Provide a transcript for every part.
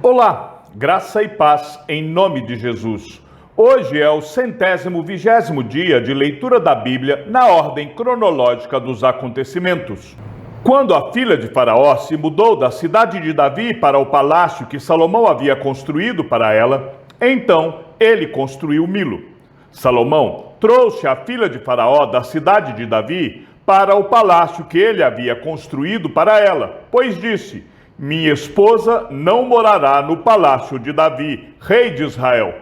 Olá, graça e paz em nome de Jesus. Hoje é o 120º dia de leitura da Bíblia na ordem cronológica dos acontecimentos. Quando a filha de Faraó se mudou da cidade de Davi para o palácio que Salomão havia construído para ela, então ele construiu Milo. Salomão trouxe a filha de Faraó da cidade de Davi para o palácio que ele havia construído para ela, pois disse: minha esposa não morará no palácio de Davi, rei de Israel,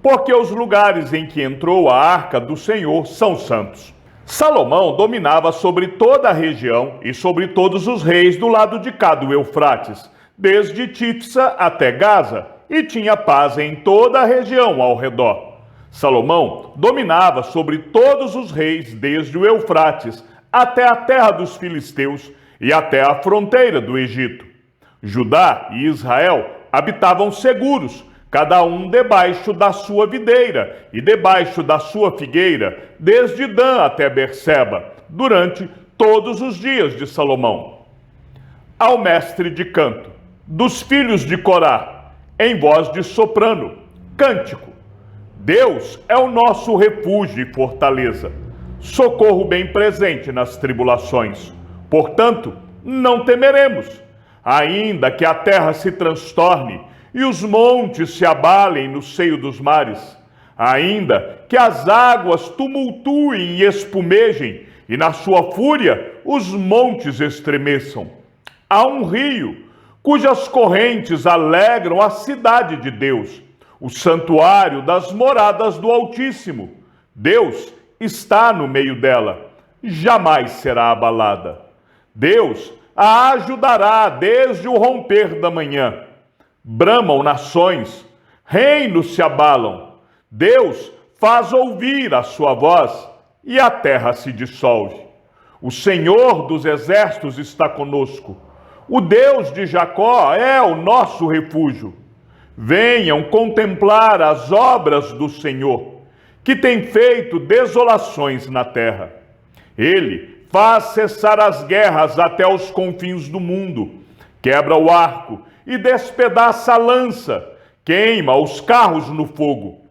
porque os lugares em que entrou a arca do Senhor são santos. Salomão dominava sobre toda a região e sobre todos os reis do lado de cá do Eufrates, desde Tifsa até Gaza, e tinha paz em toda a região ao redor. Salomão dominava sobre todos os reis desde o Eufrates até a terra dos filisteus e até a fronteira do Egito. Judá e Israel habitavam seguros, cada um debaixo da sua videira e debaixo da sua figueira, desde Dan até Berseba, durante todos os dias de Salomão. Ao mestre de canto, dos filhos de Corá, em voz de soprano, cântico. Deus é o nosso refúgio e fortaleza, socorro bem presente nas tribulações. Portanto, não temeremos, ainda que a terra se transtorne e os montes se abalem no seio dos mares, ainda que as águas tumultuem e espumejem, e na sua fúria os montes estremeçam. Há um rio, cujas correntes alegram a cidade de Deus, o santuário das moradas do Altíssimo. Deus está no meio dela, jamais será abalada. Deus a ajudará desde o romper da manhã. Bramam nações, reinos se abalam. Deus faz ouvir a sua voz e a terra se dissolve. O Senhor dos exércitos está conosco. O Deus de Jacó é o nosso refúgio. Venham contemplar as obras do Senhor, que tem feito desolações na terra. Ele faz cessar as guerras até os confins do mundo, quebra o arco e despedaça a lança, queima os carros no fogo.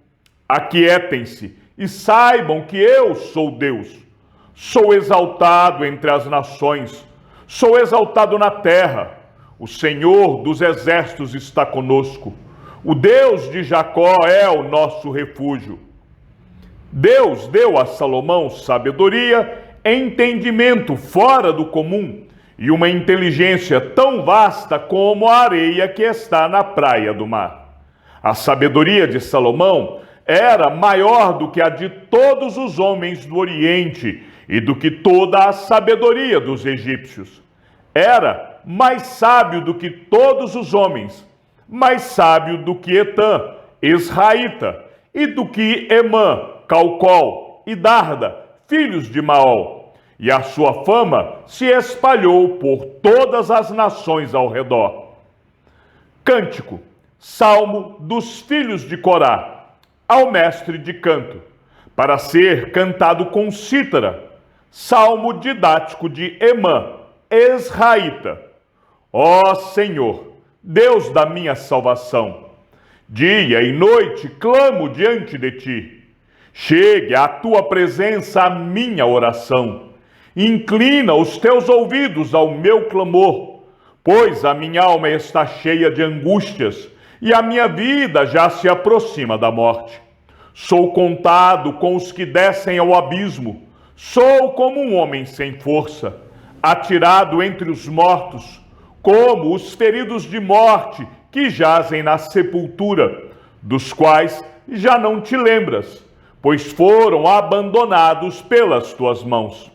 Aquietem-se e saibam que eu sou Deus. Sou exaltado entre as nações, sou exaltado na terra. O Senhor dos exércitos está conosco. O Deus de Jacó é o nosso refúgio. Deus deu a Salomão sabedoria, entendimento fora do comum e uma inteligência tão vasta como a areia que está na praia do mar. A sabedoria de Salomão era maior do que a de todos os homens do Oriente e do que toda a sabedoria dos egípcios. Era mais sábio do que todos os homens, mais sábio do que Etã, Esraíta, e do que Emã, Calcol e Darda, filhos de Maol. E a sua fama se espalhou por todas as nações ao redor. Cântico, salmo dos filhos de Corá, ao mestre de canto, para ser cantado com cítara, salmo didático de Emã, Esraíta. Ó Senhor, Deus da minha salvação, dia e noite clamo diante de ti. Chegue à tua presença a minha oração. Inclina os teus ouvidos ao meu clamor, pois a minha alma está cheia de angústias e a minha vida já se aproxima da morte. Sou contado com os que descem ao abismo, sou como um homem sem força, atirado entre os mortos, como os feridos de morte que jazem na sepultura, dos quais já não te lembras, pois foram abandonados pelas tuas mãos.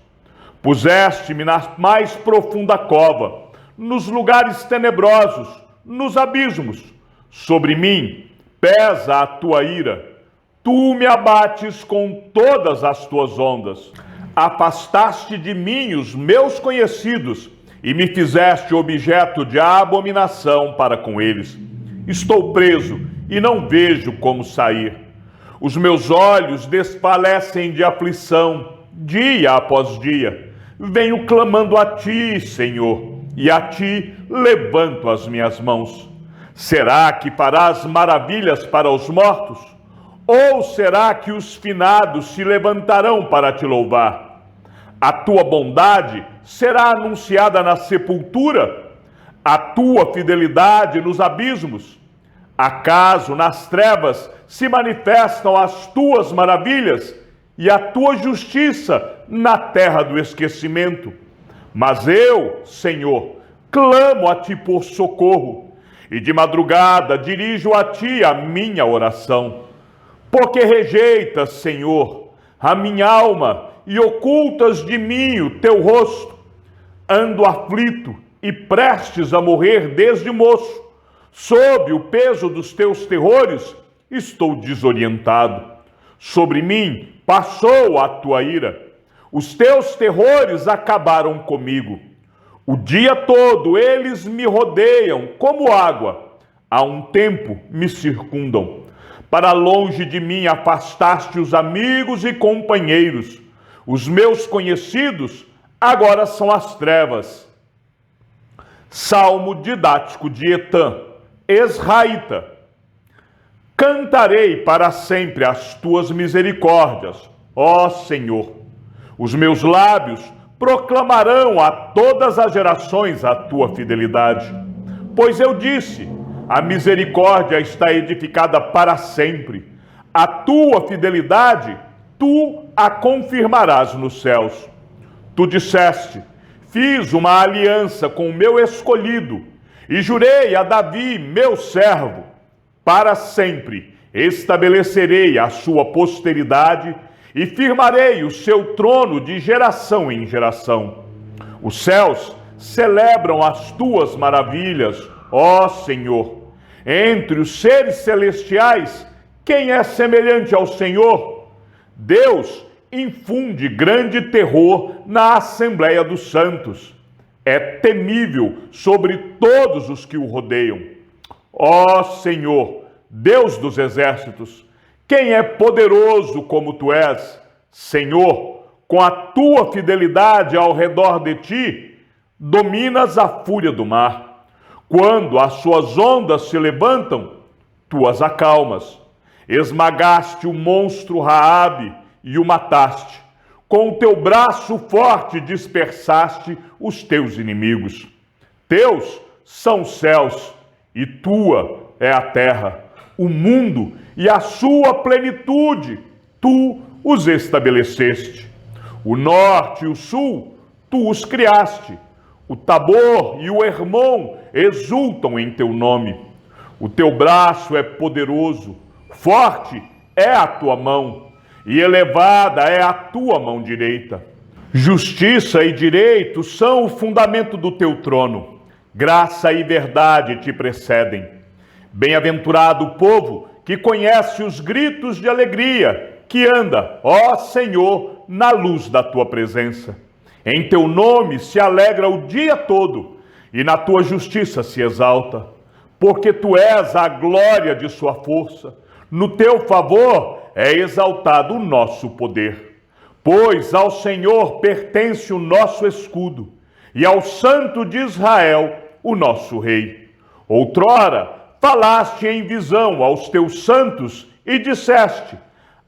Puseste-me na mais profunda cova, nos lugares tenebrosos, nos abismos. Sobre mim pesa a tua ira. Tu me abates com todas as tuas ondas. Afastaste de mim os meus conhecidos e me fizeste objeto de abominação para com eles. Estou preso e não vejo como sair. Os meus olhos desfalecem de aflição, dia após dia. Venho clamando a ti, Senhor, e a ti levanto as minhas mãos. Será que farás maravilhas para os mortos? Ou será que os finados se levantarão para te louvar? A tua bondade será anunciada na sepultura? A tua fidelidade nos abismos? Acaso nas trevas se manifestam as tuas maravilhas e a tua justiça na terra do esquecimento? Mas eu, Senhor, clamo a ti por socorro, e de madrugada dirijo a ti a minha oração. Porque rejeitas, Senhor, a minha alma e ocultas de mim o teu rosto. Ando aflito e prestes a morrer desde moço. Sob o peso dos teus terrores, estou desorientado. Sobre mim passou a tua ira. Os teus terrores acabaram comigo. O dia todo eles me rodeiam como água. Há um tempo me circundam. Para longe de mim afastaste os amigos e companheiros. Os meus conhecidos agora são as trevas. Salmo didático de Etã, Ezraíta. Cantarei para sempre as tuas misericórdias, ó Senhor. Os meus lábios proclamarão a todas as gerações a tua fidelidade. Pois eu disse, a misericórdia está edificada para sempre. A tua fidelidade, tu a confirmarás nos céus. Tu disseste, fiz uma aliança com o meu escolhido e jurei a Davi, meu servo, para sempre estabelecerei a sua posteridade e firmarei o seu trono de geração em geração. Os céus celebram as tuas maravilhas, ó Senhor. Entre os seres celestiais, quem é semelhante ao Senhor? Deus infunde grande terror na Assembleia dos Santos. É temível sobre todos os que o rodeiam. Ó Senhor, Deus dos exércitos, quem é poderoso como tu és? Senhor, com a tua fidelidade ao redor de ti, dominas a fúria do mar. Quando as suas ondas se levantam, tu as acalmas. Esmagaste o monstro Raabe e o mataste. Com o teu braço forte dispersaste os teus inimigos. Teus são os céus e tua é a terra, o mundo e a sua plenitude, tu os estabeleceste. O norte e o sul, tu os criaste. O Tabor e o Hermon exultam em teu nome. O teu braço é poderoso, forte é a tua mão, e elevada é a tua mão direita. Justiça e direito são o fundamento do teu trono. Graça e verdade te precedem. Bem-aventurado o povo que conhece os gritos de alegria, que anda, ó Senhor, na luz da tua presença. Em teu nome se alegra o dia todo, e na tua justiça se exalta, porque tu és a glória de sua força. No teu favor é exaltado o nosso poder. Pois ao Senhor pertence o nosso escudo, e ao Santo de Israel o nosso rei. Outrora falaste em visão aos teus santos e disseste,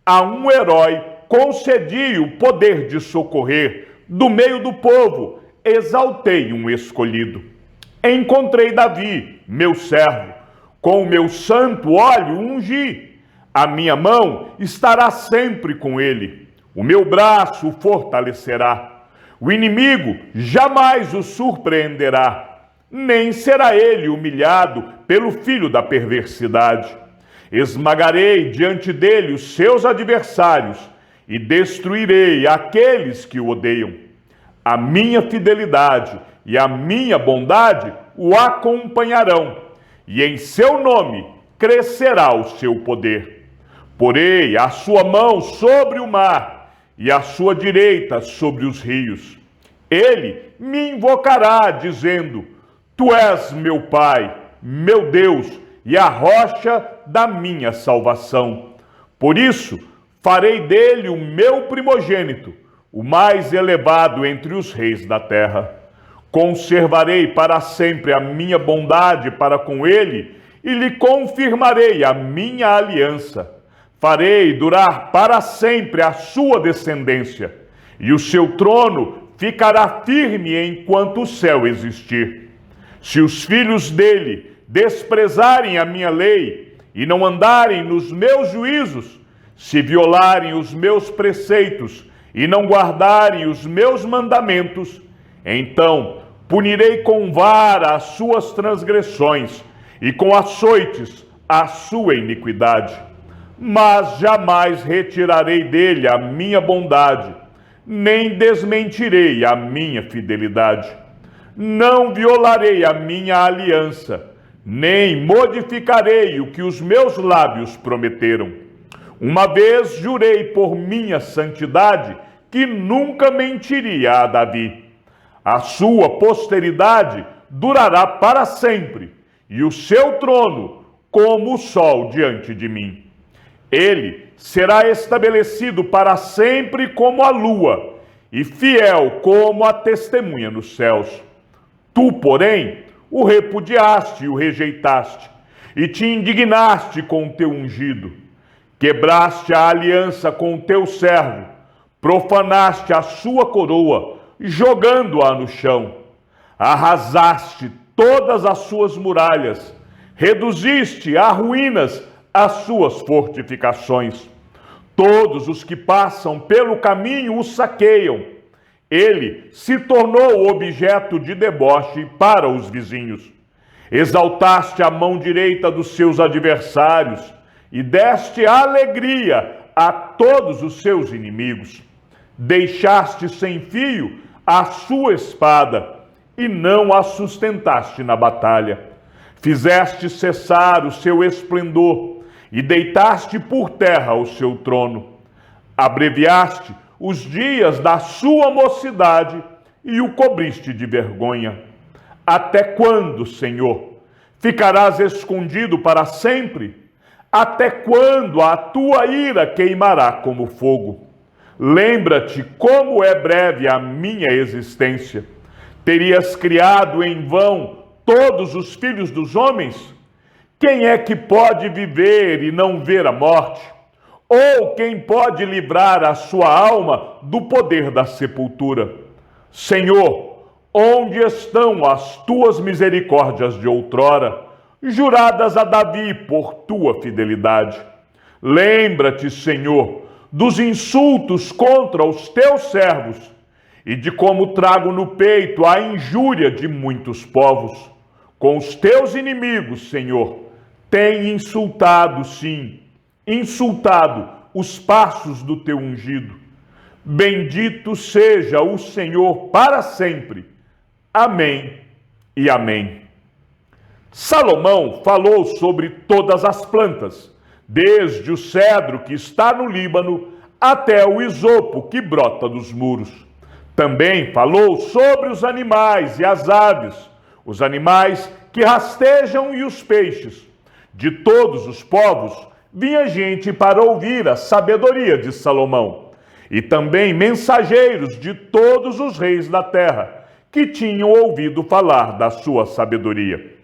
a um herói concedi o poder de socorrer. Do meio do povo, exaltei um escolhido. Encontrei Davi, meu servo, com o meu santo óleo ungi. A minha mão estará sempre com ele. O meu braço o fortalecerá. O inimigo jamais o surpreenderá. Nem será ele humilhado pelo filho da perversidade. Esmagarei diante dele os seus adversários e destruirei aqueles que o odeiam. A minha fidelidade e a minha bondade o acompanharão, e em seu nome crescerá o seu poder. Porei a sua mão sobre o mar e a sua direita sobre os rios. Ele me invocará, dizendo, tu és meu Pai, meu Deus, e a rocha da minha salvação. Por isso, farei dele o meu primogênito, o mais elevado entre os reis da terra. Conservarei para sempre a minha bondade para com ele e lhe confirmarei a minha aliança. Farei durar para sempre a sua descendência, e o seu trono ficará firme enquanto o céu existir. Se os filhos dele desprezarem a minha lei e não andarem nos meus juízos, se violarem os meus preceitos e não guardarem os meus mandamentos, então punirei com vara as suas transgressões e com açoites a sua iniquidade. Mas jamais retirarei dele a minha bondade, nem desmentirei a minha fidelidade. Não violarei a minha aliança, nem modificarei o que os meus lábios prometeram. Uma vez jurei por minha santidade que nunca mentiria a Davi. A sua posteridade durará para sempre, e o seu trono como o sol diante de mim. Ele será estabelecido para sempre como a lua, e fiel como a testemunha nos céus. Tu, porém, o repudiaste e o rejeitaste, e te indignaste com o teu ungido. Quebraste a aliança com o teu servo, profanaste a sua coroa, jogando-a no chão. Arrasaste todas as suas muralhas, reduziste a ruínas as suas fortificações. Todos os que passam pelo caminho o saqueiam. Ele se tornou objeto de deboche para os vizinhos. Exaltaste a mão direita dos seus adversários e deste alegria a todos os seus inimigos. Deixaste sem fio a sua espada e não a sustentaste na batalha. Fizeste cessar o seu esplendor e deitaste por terra o seu trono. Abreviaste os dias da sua mocidade e o cobriste de vergonha. Até quando, Senhor, ficarás escondido para sempre? Até quando a tua ira queimará como fogo? Lembra-te como é breve a minha existência. Terias criado em vão todos os filhos dos homens? Quem é que pode viver e não ver a morte? Ou quem pode livrar a sua alma do poder da sepultura? Senhor, onde estão as tuas misericórdias de outrora, juradas a Davi por tua fidelidade? Lembra-te, Senhor, dos insultos contra os teus servos e de como trago no peito a injúria de muitos povos. Com os teus inimigos, Senhor, tem insultado, sim, insultado os passos do teu ungido. Bendito seja o Senhor para sempre. Amém e amém. Salomão falou sobre todas as plantas, desde o cedro que está no Líbano até o isopo que brota dos muros. Também falou sobre os animais e as aves, os animais que rastejam e os peixes. De todos os povos vinha gente para ouvir a sabedoria de Salomão, e também mensageiros de todos os reis da terra, que tinham ouvido falar da sua sabedoria.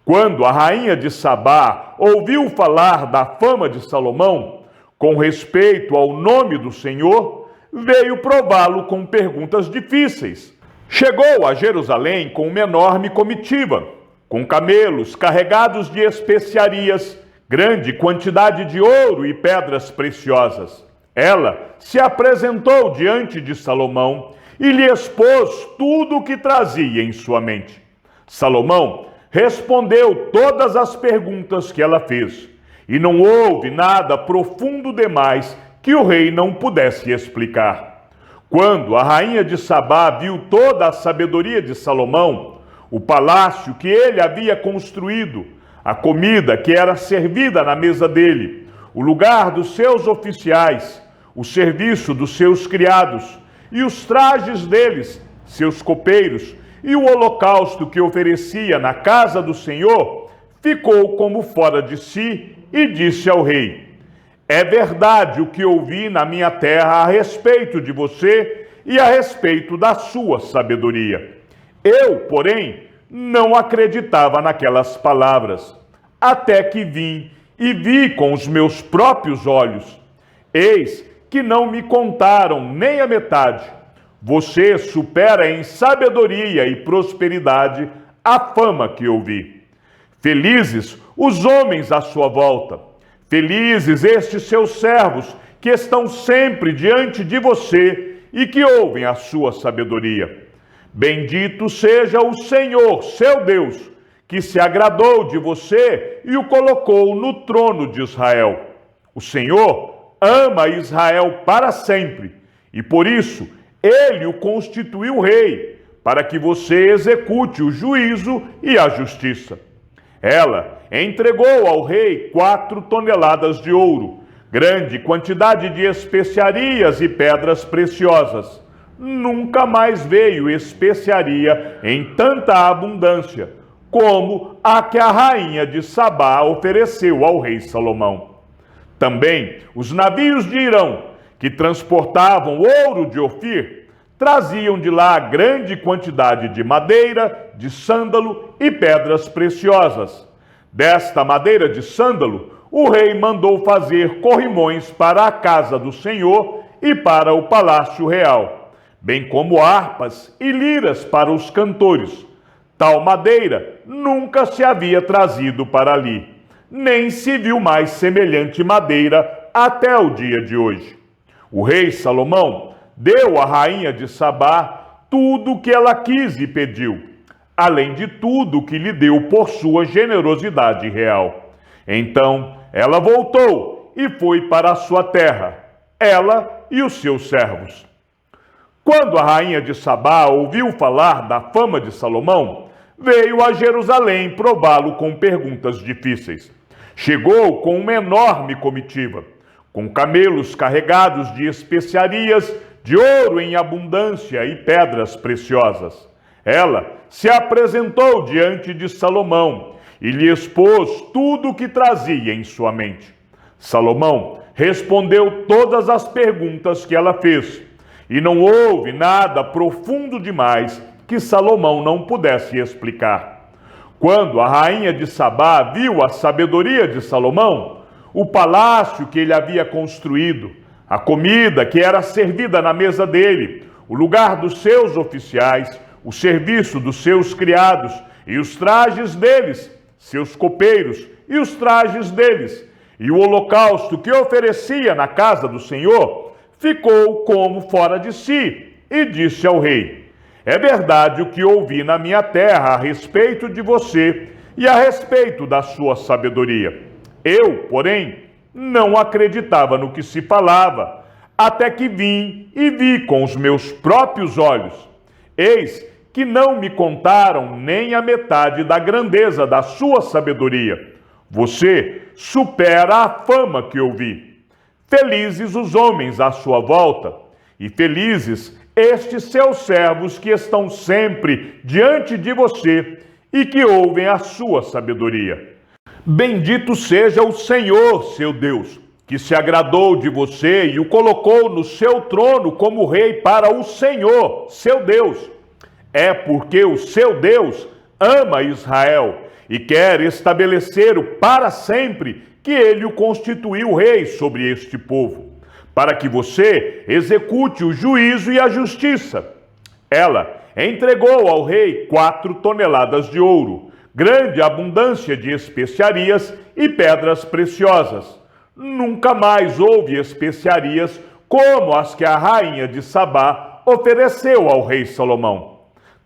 Quando a rainha de Sabá ouviu falar da fama de Salomão, com respeito ao nome do Senhor, veio prová-lo com perguntas difíceis. Chegou a Jerusalém com uma enorme comitiva, com camelos carregados de especiarias, grande quantidade de ouro e pedras preciosas. Ela se apresentou diante de Salomão e lhe expôs tudo o que trazia em sua mente. Salomão respondeu todas as perguntas que ela fez, e não houve nada profundo demais que o rei não pudesse explicar. Quando a rainha de Sabá viu toda a sabedoria de Salomão, o palácio que ele havia construído, a comida que era servida na mesa dele, o lugar dos seus oficiais, o serviço dos seus criados e os trajes deles, seus copeiros, e o holocausto que oferecia na casa do Senhor, ficou como fora de si e disse ao rei: é verdade o que ouvi na minha terra a respeito de você e a respeito da sua sabedoria. Eu, porém, não acreditava naquelas palavras. até que vim e vi com os meus próprios olhos. Eis que não me contaram nem a metade. Você supera em sabedoria e prosperidade a fama que ouvi. Felizes os homens à sua volta. Felizes estes seus servos que estão sempre diante de você e que ouvem a sua sabedoria. Bendito seja o Senhor, seu Deus, que se agradou de você e o colocou no trono de Israel. O Senhor ama Israel para sempre, e por isso ele o constituiu rei, para que você execute o juízo e a justiça. Ela entregou ao rei 4 toneladas de ouro, grande quantidade de especiarias e pedras preciosas. Nunca mais veio especiaria em tanta abundância como a que a rainha de Sabá ofereceu ao rei Salomão. Também os navios de Irão, que transportavam ouro de Ofir, traziam de lá grande quantidade de madeira, de sândalo e pedras preciosas. Desta madeira de sândalo, o rei mandou fazer corrimões para a casa do Senhor e para o palácio real, bem como harpas e liras para os cantores. Tal madeira nunca se havia trazido para ali, nem se viu mais semelhante madeira até o dia de hoje. O rei Salomão deu à rainha de Sabá tudo o que ela quis e pediu, além de tudo que lhe deu por sua generosidade real. Então ela voltou e foi para a sua terra, ela e os seus servos. Quando a rainha de Sabá ouviu falar da fama de Salomão, veio a Jerusalém prová-lo com perguntas difíceis. Chegou com uma enorme comitiva, com camelos carregados de especiarias, de ouro em abundância e pedras preciosas. Ela se apresentou diante de Salomão e lhe expôs tudo o que trazia em sua mente. Salomão respondeu todas as perguntas que ela fez, e não houve nada profundo demais que Salomão não pudesse explicar. Quando a rainha de Sabá viu a sabedoria de Salomão, o palácio que ele havia construído, a comida que era servida na mesa dele, o lugar dos seus oficiais, o serviço dos seus criados e os trajes deles, seus copeiros e os trajes deles, e o holocausto que oferecia na casa do Senhor, ficou como fora de si e disse ao rei: é verdade o que ouvi na minha terra a respeito de você e a respeito da sua sabedoria. Eu, porém, não acreditava no que se falava, até que vim e vi com os meus próprios olhos. Eis que não me contaram nem a metade da grandeza da sua sabedoria. Você supera a fama que ouvi. Felizes os homens à sua volta, e felizes estes seus servos que estão sempre diante de você e que ouvem a sua sabedoria. Bendito seja o Senhor, seu Deus, que se agradou de você e o colocou no seu trono como rei para o Senhor, seu Deus. É porque o seu Deus ama Israel e quer estabelecer-o para sempre que ele o constituiu rei sobre este povo, para que você execute o juízo e a justiça. Ela entregou ao rei 4 toneladas de ouro, grande abundância de especiarias e pedras preciosas. Nunca mais houve especiarias como as que a rainha de Sabá ofereceu ao rei Salomão.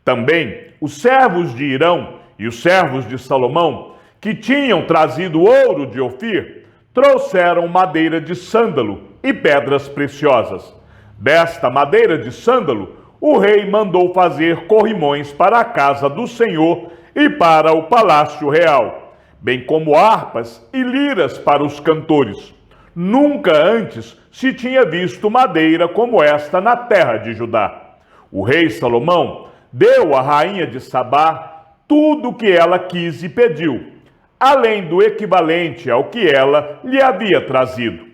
Também os servos de Irão e os servos de Salomão, que tinham trazido ouro de Ofir, trouxeram madeira de sândalo e pedras preciosas. Desta madeira de sândalo, o rei mandou fazer corrimões para a casa do Senhor e para o palácio real, bem como harpas e liras para os cantores. Nunca antes se tinha visto madeira como esta na terra de Judá. O rei Salomão deu à rainha de Sabá tudo o que ela quis e pediu, além do equivalente ao que ela lhe havia trazido.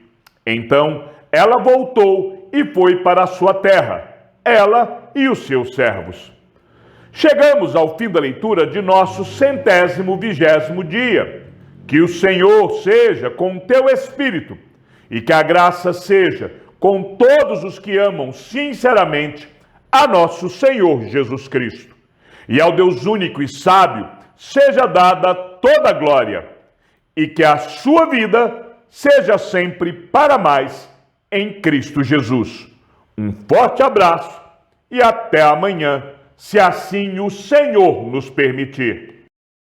Então ela voltou e foi para a sua terra, ela e os seus servos. Chegamos ao fim da leitura de nosso 120º dia. Que o Senhor seja com o teu espírito e que a graça seja com todos os que amam sinceramente a nosso Senhor Jesus Cristo. E ao Deus único e sábio seja dada toda a glória, e que a sua vida seja sempre para mais em Cristo Jesus. Um forte abraço e até amanhã, se assim o Senhor nos permitir.